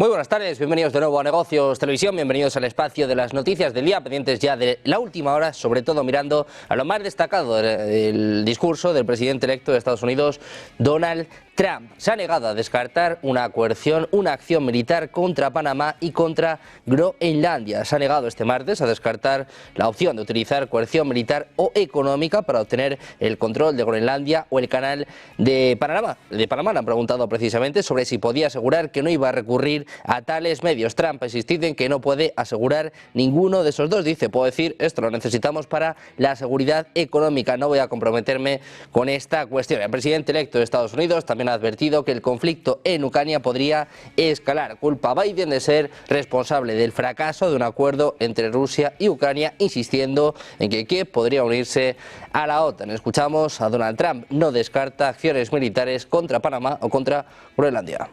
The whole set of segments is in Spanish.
Muy buenas tardes, bienvenidos de nuevo a Negocios Televisión, bienvenidos al espacio de las noticias del día, pendientes ya de la última hora, sobre todo mirando a lo más destacado del discurso del presidente electo de Estados Unidos, Donald Trump. Se ha negado a descartar una coerción, una acción militar contra Panamá y contra Groenlandia. Se ha negado este martes a descartar la opción de utilizar coerción militar o económica para obtener el control de Groenlandia o el canal de Panamá. Le han preguntado precisamente sobre si podía asegurar que no iba a recurrir a tales medios. Trump ha insistido en que no puede asegurar ninguno de esos dos. Dice, puedo decir, esto lo necesitamos para la seguridad económica, no voy a comprometerme con esta cuestión. El presidente electo de Estados Unidos también ha advertido que el conflicto en Ucrania podría escalar. Culpa a Biden de ser responsable del fracaso de un acuerdo entre Rusia y Ucrania, insistiendo en que Kiev podría unirse a la OTAN. Escuchamos a Donald Trump, no descarta acciones militares contra Panamá o contra Groenlandia.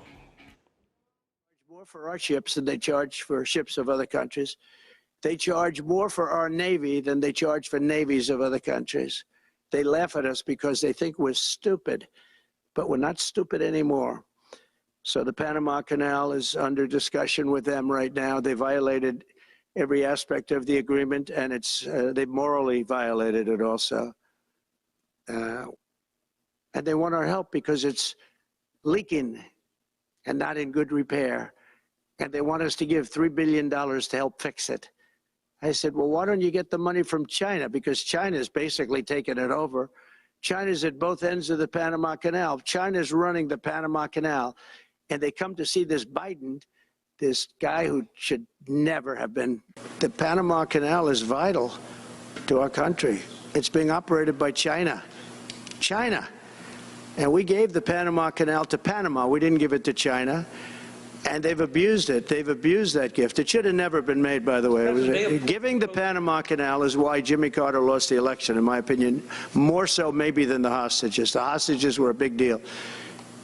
More for our ships than they charge for ships of other countries. They charge more for our Navy than they charge for navies of other countries. They laugh at us because they think we're stupid, but we're not stupid anymore. So the Panama Canal is under discussion with them right now. They violated every aspect of the agreement, and they morally violated it also. And they want our help because it's leaking and not in good repair. And they want us to give $3 billion to help fix it. I said, well, why don't you get the money from China? Because China's basically taken it over. China's at both ends of the Panama Canal. China's running the Panama Canal. And they come to see this Biden, this guy who should never have been. The Panama Canal is vital to our country. It's being operated by China. China. And we gave the Panama Canal to Panama. We didn't give it to China. And they've abused it. They've abused that gift. It should have never been made, by the way. Giving the Panama Canal is why Jimmy Carter lost the election, in my opinion, more so maybe than the hostages. The hostages were a big deal.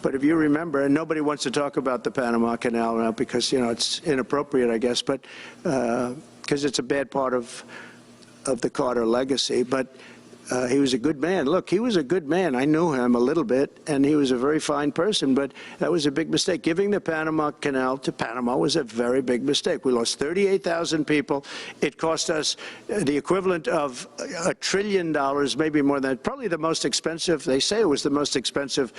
But if you remember, and nobody wants to talk about the Panama Canal now because, you know, it's inappropriate, I guess, but because it's a bad part of the Carter legacy. But he was a good man. Look, he was a good man. I knew him a little bit, and he was a very fine person, but that was a big mistake. Giving the Panama Canal to Panama was a very big mistake. We lost 38,000 people. It cost us the equivalent of $1 trillion, maybe more than that. Probably the most expensive, they say it was the most expensive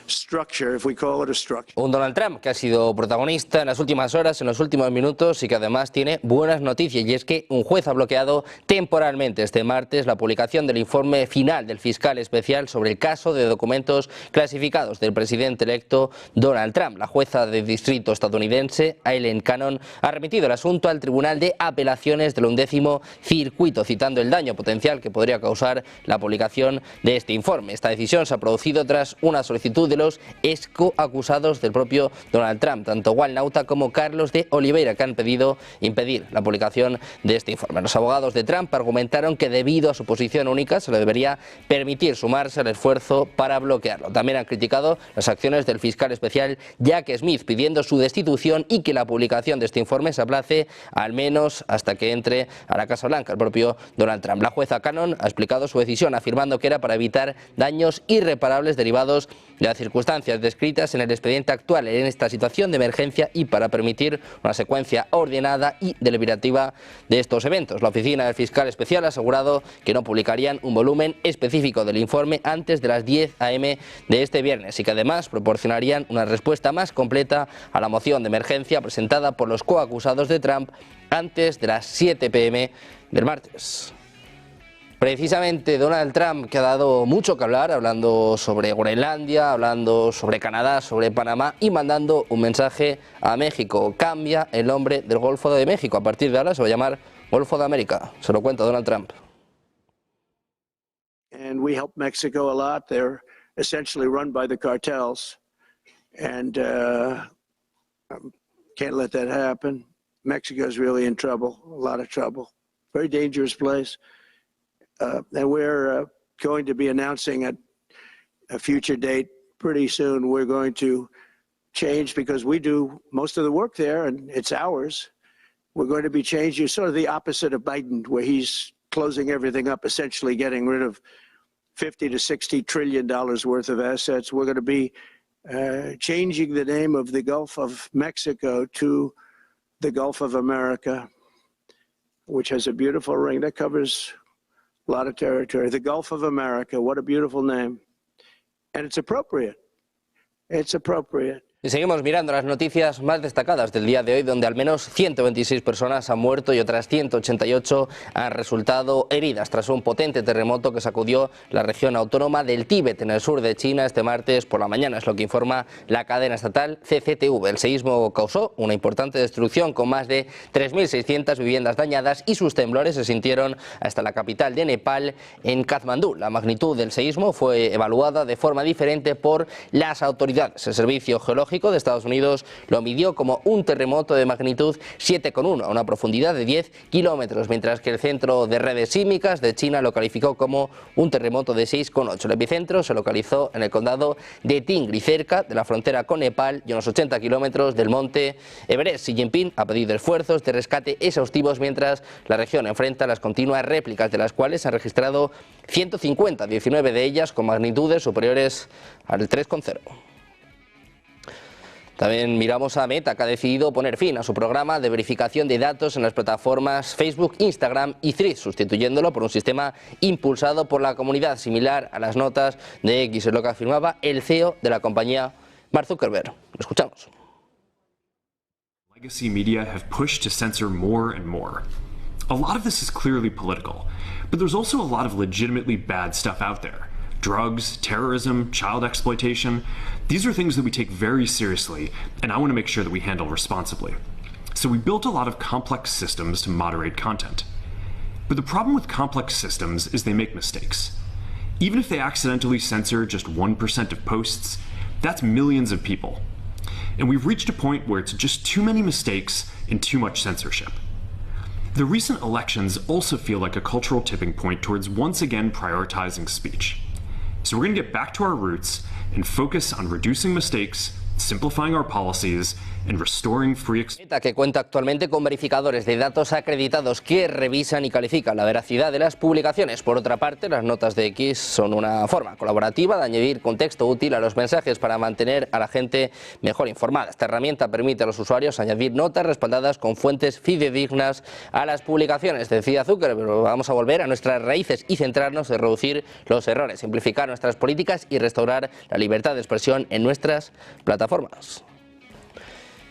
structure, if we call it a structure. Un Donald Trump que ha sido protagonista en las últimas horas, en los últimos minutos y que además tiene buenas noticias, y es que un juez ha bloqueado temporalmente este martes la publicación del informe final del fiscal especial sobre el caso de documentos clasificados del presidente electo Donald Trump. La jueza de distrito estadounidense, Aileen Cannon, ha remitido el asunto al Tribunal de Apelaciones del 11º Circuito, citando el daño potencial que podría causar la publicación de este informe. Esta decisión se ha producido tras una solicitud de los excoacusados del propio Donald Trump, tanto Wal Nauta como Carlos de Oliveira, que han pedido impedir la publicación de este informe. Los abogados de Trump argumentaron que debido a su posición única se le debería permitir sumarse al esfuerzo para bloquearlo. También han criticado las acciones del fiscal especial Jack Smith, pidiendo su destitución y que la publicación de este informe se aplace al menos hasta que entre a la Casa Blanca el propio Donald Trump. La jueza Cannon ha explicado su decisión, afirmando que era para evitar daños irreparables derivados de las circunstancias descritas en el expediente actual en esta situación de emergencia y para permitir una secuencia ordenada y deliberativa de estos eventos. La oficina del fiscal especial ha asegurado que no publicarían un volumen específico del informe antes de las 10 a.m. de este viernes y que además proporcionarían una respuesta más completa a la moción de emergencia presentada por los coacusados de Trump antes de las 7 p.m. del martes. Precisamente Donald Trump, que ha dado mucho que hablar, hablando sobre Groenlandia, hablando sobre Canadá, sobre Panamá y mandando un mensaje a México. Cambia el nombre del Golfo de México. A partir de ahora se va a llamar Golfo de América. Se lo cuenta Donald Trump. And we help Mexico a lot. They're essentially run by the cartels. And can't let that happen. Mexico's really in trouble, a lot of trouble. Very dangerous place. And we're going to be announcing at a future date pretty soon. We're going to change because we do most of the work there and it's ours. We're going to be changing sort of the opposite of Biden, where he's closing everything up, essentially getting rid of $50 to $60 trillion worth of assets. We're going to be changing the name of the Gulf of Mexico to the Gulf of America, which has a beautiful ring that covers a lot of territory. The Gulf of America, what a beautiful name. And it's appropriate. It's appropriate. Y seguimos mirando las noticias más destacadas del día de hoy, donde al menos 126 personas han muerto y otras 188 han resultado heridas tras un potente terremoto que sacudió la región autónoma del Tíbet en el sur de China este martes por la mañana, es lo que informa la cadena estatal CCTV. El seísmo causó una importante destrucción con más de 3.600 viviendas dañadas y sus temblores se sintieron hasta la capital de Nepal, en Katmandú. La magnitud del seísmo fue evaluada de forma diferente por las autoridades. El Servicio Geológico de Estados Unidos lo midió como un terremoto de magnitud 7,1 a una profundidad de 10 kilómetros, mientras que el Centro de Redes Sísmicas de China lo calificó como un terremoto de 6,8. El epicentro se localizó en el condado de Tingri, cerca de la frontera con Nepal y a unos 80 kilómetros del monte Everest. Xi Jinping ha pedido esfuerzos de rescate exhaustivos mientras la región enfrenta las continuas réplicas, de las cuales se han registrado 150, 19 de ellas con magnitudes superiores al 3,0. También miramos a Meta, que ha decidido poner fin a su programa de verificación de datos en las plataformas Facebook, Instagram y Threads, sustituyéndolo por un sistema impulsado por la comunidad similar a las notas de X, es lo que afirmaba el CEO de la compañía, Mark Zuckerberg. Lo escuchamos. Legacy media have pushed to censor more and more. A lot of this is clearly political, but there's also a lot of legitimately bad stuff out there. Drugs, terrorism, child exploitation. These are things that we take very seriously, and I want to make sure that we handle responsibly. So we built a lot of complex systems to moderate content. But the problem with complex systems is they make mistakes. Even if they accidentally censor just 1% of posts, that's millions of people. And we've reached a point where it's just too many mistakes and too much censorship. The recent elections also feel like a cultural tipping point towards once again prioritizing speech. So we're going to get back to our roots and focus on reducing mistakes, simplifying our policies, and restoring free Meta, que cuenta actualmente con verificadores de datos acreditados que revisan y califican la veracidad de las publicaciones. Por otra parte, las notas de X son una forma colaborativa de añadir contexto útil a los mensajes para mantener a la gente mejor informada. Esta herramienta permite a los usuarios añadir notas respaldadas con fuentes fidedignas a las publicaciones. Decía Zuckerberg, vamos a volver a nuestras raíces y centrarnos en reducir los errores, simplificar nuestras políticas y restaurar la libertad de expresión en nuestras plataformas.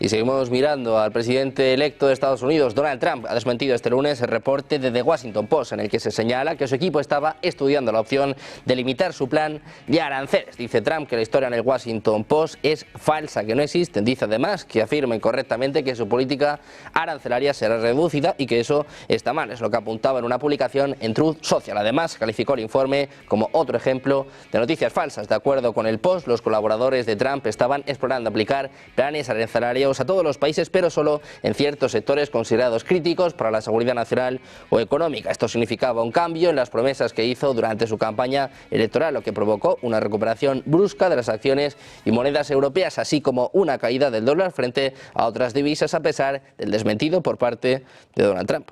Y seguimos mirando al presidente electo de Estados Unidos. Donald Trump ha desmentido este lunes el reporte de The Washington Post, en el que se señala que su equipo estaba estudiando la opción de limitar su plan de aranceles. Dice Trump que la historia en el Washington Post es falsa, que no existen. Dice además que afirma incorrectamente que su política arancelaria será reducida y que eso está mal. Es lo que apuntaba en una publicación en Truth Social. Además, calificó el informe como otro ejemplo de noticias falsas. De acuerdo con el Post, los colaboradores de Trump estaban explorando aplicar planes arancelarios a todos los países, pero solo en ciertos sectores considerados críticos para la seguridad nacional o económica. Esto significaba un cambio en las promesas que hizo durante su campaña electoral, lo que provocó una recuperación brusca de las acciones y monedas europeas, así como una caída del dólar frente a otras divisas, a pesar del desmentido por parte de Donald Trump.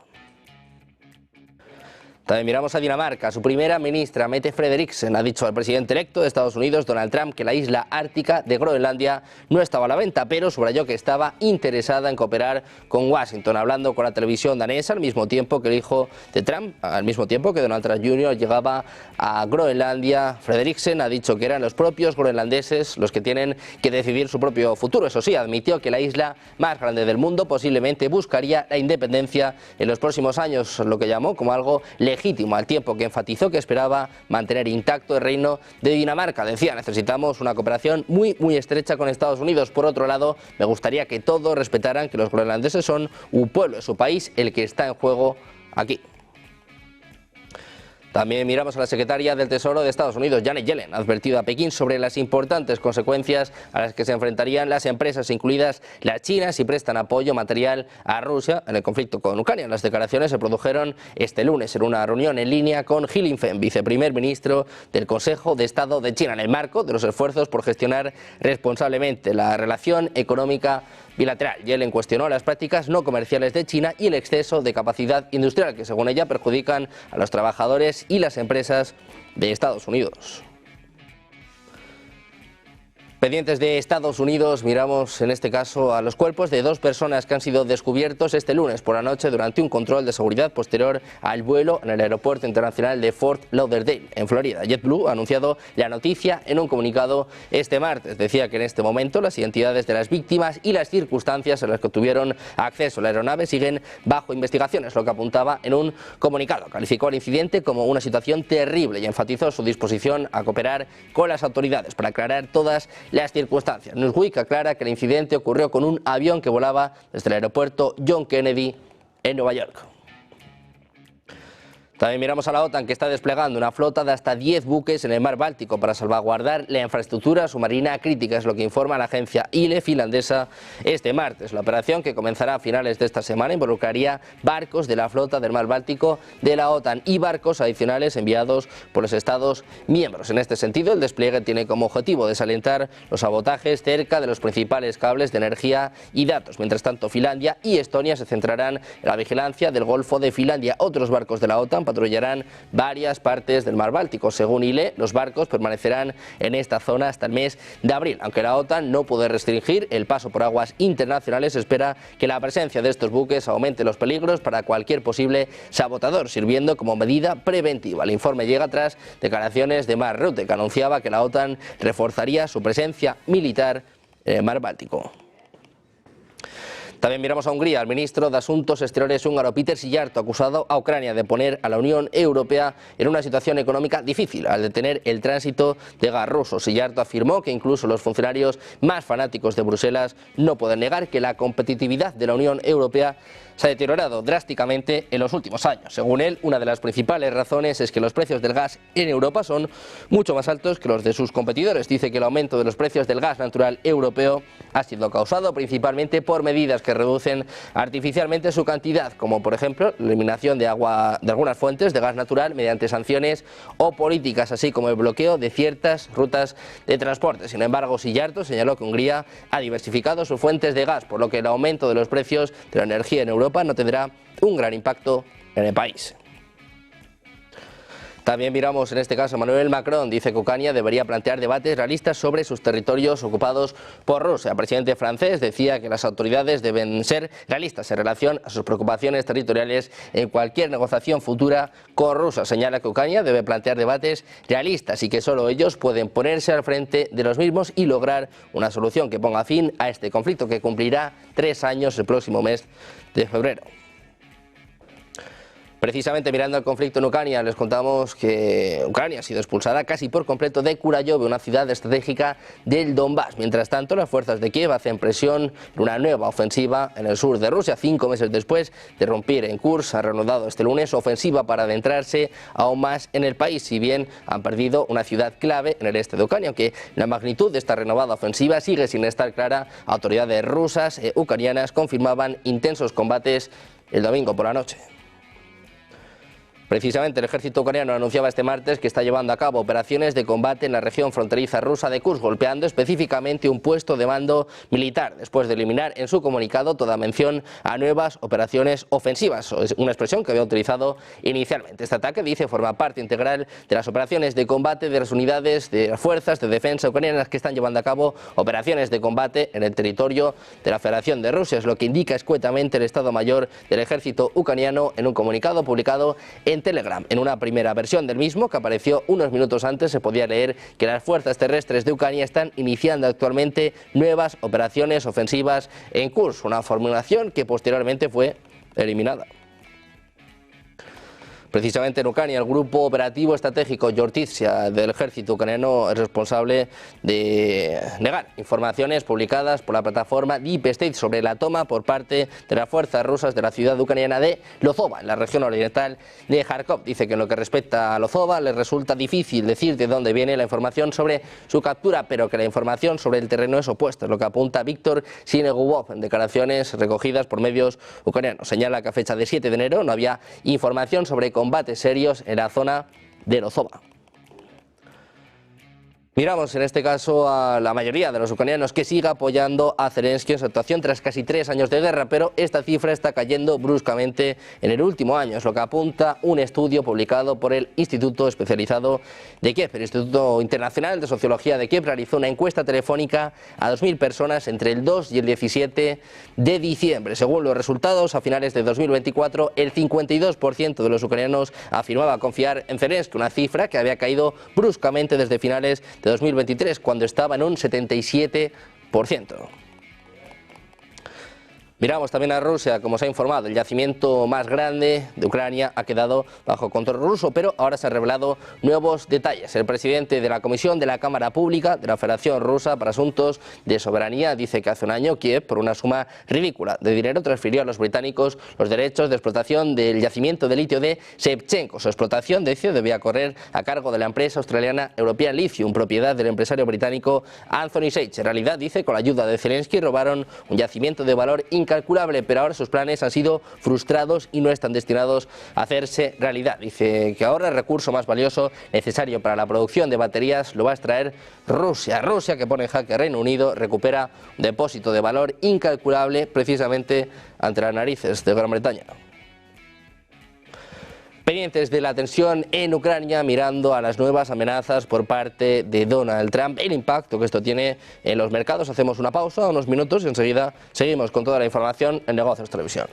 También miramos a Dinamarca. Su primera ministra, Mette Frederiksen, ha dicho al presidente electo de Estados Unidos, Donald Trump, que la isla ártica de Groenlandia no estaba a la venta, pero subrayó que estaba interesada en cooperar con Washington. Hablando con la televisión danesa, al mismo tiempo que el hijo de Trump, al mismo tiempo que Donald Trump Jr. llegaba a Groenlandia, Frederiksen ha dicho que eran los propios groenlandeses los que tienen que decidir su propio futuro. Eso sí, admitió que la isla más grande del mundo posiblemente buscaría la independencia en los próximos años, lo que llamó como algo legítimo, al tiempo que enfatizó que esperaba mantener intacto el reino de Dinamarca. Decía, necesitamos una cooperación muy estrecha con Estados Unidos. Por otro lado, me gustaría que todos respetaran que los groenlandeses son un pueblo de su país el que está en juego aquí. También miramos a la secretaria del Tesoro de Estados Unidos, Janet Yellen, ha advertido a Pekín sobre las importantes consecuencias a las que se enfrentarían las empresas, incluidas las chinas, si prestan apoyo material a Rusia en el conflicto con Ucrania. Las declaraciones se produjeron este lunes en una reunión en línea con He Lingfeng, viceprimer ministro del Consejo de Estado de China, en el marco de los esfuerzos por gestionar responsablemente la relación económica bilateral. Yellen cuestionó las prácticas no comerciales de China y el exceso de capacidad industrial que, según ella, perjudican a los trabajadores y las empresas de Estados Unidos. Pendientes de Estados Unidos, miramos en este caso a los cuerpos de 2 personas que han sido descubiertos este lunes por la noche durante un control de seguridad posterior al vuelo en el aeropuerto internacional de Fort Lauderdale, en Florida. JetBlue ha anunciado la noticia en un comunicado este martes. Decía que en este momento las identidades de las víctimas y las circunstancias en las que tuvieron acceso a la aeronave siguen bajo investigación, es lo que apuntaba en un comunicado. Calificó el incidente como una situación terrible y enfatizó su disposición a cooperar con las autoridades para aclarar todas las circunstancias. Newsweek aclara que el incidente ocurrió con un avión que volaba desde el aeropuerto John Kennedy en Nueva York. También miramos a la OTAN, que está desplegando una flota de hasta 10 buques en el mar Báltico para salvaguardar la infraestructura submarina crítica, es lo que informa la agencia ILE finlandesa este martes. La operación, que comenzará a finales de esta semana, involucraría barcos de la flota del mar Báltico de la OTAN y barcos adicionales enviados por los Estados miembros. En este sentido, el despliegue tiene como objetivo desalentar los sabotajes cerca de los principales cables de energía y datos. Mientras tanto, Finlandia y Estonia se centrarán en la vigilancia del Golfo de Finlandia. Otros barcos de la OTAN patrullarán varias partes del mar Báltico. Según ILE, los barcos permanecerán en esta zona hasta el mes de abril. Aunque la OTAN no puede restringir el paso por aguas internacionales, se espera que la presencia de estos buques aumente los peligros para cualquier posible sabotador, sirviendo como medida preventiva. El informe llega tras declaraciones de Mark Rutte, que anunciaba que la OTAN reforzaría su presencia militar en el mar Báltico. También miramos a Hungría. El ministro de Asuntos Exteriores húngaro, Péter Szijjártó, ha acusado a Ucrania de poner a la Unión Europea en una situación económica difícil al detener el tránsito de gas ruso. Szijjártó afirmó que incluso los funcionarios más fanáticos de Bruselas no pueden negar que la competitividad de la Unión Europea se ha deteriorado drásticamente en los últimos años. Según él, una de las principales razones es que los precios del gas en Europa son mucho más altos que los de sus competidores. Dice que el aumento de los precios del gas natural europeo ha sido causado principalmente por medidas que reducen artificialmente su cantidad, como por ejemplo la eliminación de agua de algunas fuentes de gas natural mediante sanciones o políticas, así como el bloqueo de ciertas rutas de transporte. Sin embargo, Szijjártó señaló que Hungría ha diversificado sus fuentes de gas, por lo que el aumento de los precios de la energía en Europa no tendrá un gran impacto en el país. También miramos en este caso a Emmanuel Macron. Dice que Ucrania debería plantear debates realistas sobre sus territorios ocupados por Rusia. El presidente francés decía que las autoridades deben ser realistas en relación a sus preocupaciones territoriales en cualquier negociación futura con Rusia. Señala que Ucrania debe plantear debates realistas y que solo ellos pueden ponerse al frente de los mismos y lograr una solución que ponga fin a este conflicto, que cumplirá 3 años el próximo mes de febrero. Precisamente mirando al conflicto en Ucrania, les contamos que Ucrania ha sido expulsada casi por completo de Kurayove, una ciudad estratégica del Donbass. Mientras tanto, las fuerzas de Kiev hacen presión en una nueva ofensiva en el sur de Rusia. 5 meses después de romper en Kursk, ha reanudado este lunes su ofensiva para adentrarse aún más en el país, si bien han perdido una ciudad clave en el este de Ucrania, aunque la magnitud de esta renovada ofensiva sigue sin estar clara. Autoridades rusas e ucranianas confirmaban intensos combates el domingo por la noche. Precisamente el ejército ucraniano anunciaba este martes que está llevando a cabo operaciones de combate en la región fronteriza rusa de Kursk, golpeando específicamente un puesto de mando militar, después de eliminar en su comunicado toda mención a nuevas operaciones ofensivas. Es una expresión que había utilizado inicialmente. Este ataque, dice, forma parte integral de las operaciones de combate de las unidades de las fuerzas de defensa ucranianas que están llevando a cabo operaciones de combate en el territorio de la Federación de Rusia. Es lo que indica escuetamente el Estado Mayor del ejército ucraniano en un comunicado publicado en Telegram. En una primera versión del mismo, que apareció unos minutos antes, se podía leer que las fuerzas terrestres de Ucrania están iniciando actualmente nuevas operaciones ofensivas en Kursk, una formulación que posteriormente fue eliminada. Precisamente en Ucrania, el grupo operativo estratégico Yortizia del ejército ucraniano es responsable de negar informaciones publicadas por la plataforma Deep State sobre la toma por parte de las fuerzas rusas de la ciudad ucraniana de Lozova, en la región oriental de Kharkov. Dice que en lo que respecta a Lozova les resulta difícil decir de dónde viene la información sobre su captura, pero que la información sobre el terreno es opuesta, es lo que apunta Víctor Sinegubov en declaraciones recogidas por medios ucranianos. Señala que a fecha de 7 de enero no había información sobre combates serios en la zona de Lozova. Miramos en este caso a la mayoría de los ucranianos que sigue apoyando a Zelensky en su actuación tras casi 3 años de guerra, pero esta cifra está cayendo bruscamente en el último año, es lo que apunta un estudio publicado por el Instituto Especializado de Kiev. El Instituto Internacional de Sociología de Kiev realizó una encuesta telefónica a 2.000 personas entre el 2 y el 17 de diciembre. Según los resultados, a finales de 2024, el 52% de los ucranianos afirmaba confiar en Zelensky, una cifra que había caído bruscamente desde finales de 2023, cuando estaba en un 77%. Miramos también a Rusia. Como se ha informado, el yacimiento más grande de Ucrania ha quedado bajo control ruso, pero ahora se han revelado nuevos detalles. El presidente de la Comisión de la Cámara Pública de la Federación Rusa para Asuntos de Soberanía dice que hace un año Kiev, por una suma ridícula de dinero, transfirió a los británicos los derechos de explotación del yacimiento de litio de Shevchenko. Su explotación, decía, debía correr a cargo de la empresa australiana European Lithium, propiedad del empresario británico Anthony Sage. En realidad, dice, con la ayuda de Zelensky robaron un yacimiento de valor incalculable, pero ahora sus planes han sido frustrados y no están destinados a hacerse realidad. Dice que ahora el recurso más valioso necesario para la producción de baterías lo va a extraer Rusia. Rusia, que pone en jaque a Reino Unido, recupera un depósito de valor incalculable precisamente ante las narices de Gran Bretaña. Pendientes de la tensión en Ucrania, mirando a las nuevas amenazas por parte de Donald Trump, el impacto que esto tiene en los mercados. Hacemos una pausa, unos minutos, y enseguida seguimos con toda la información en Negocios Televisión.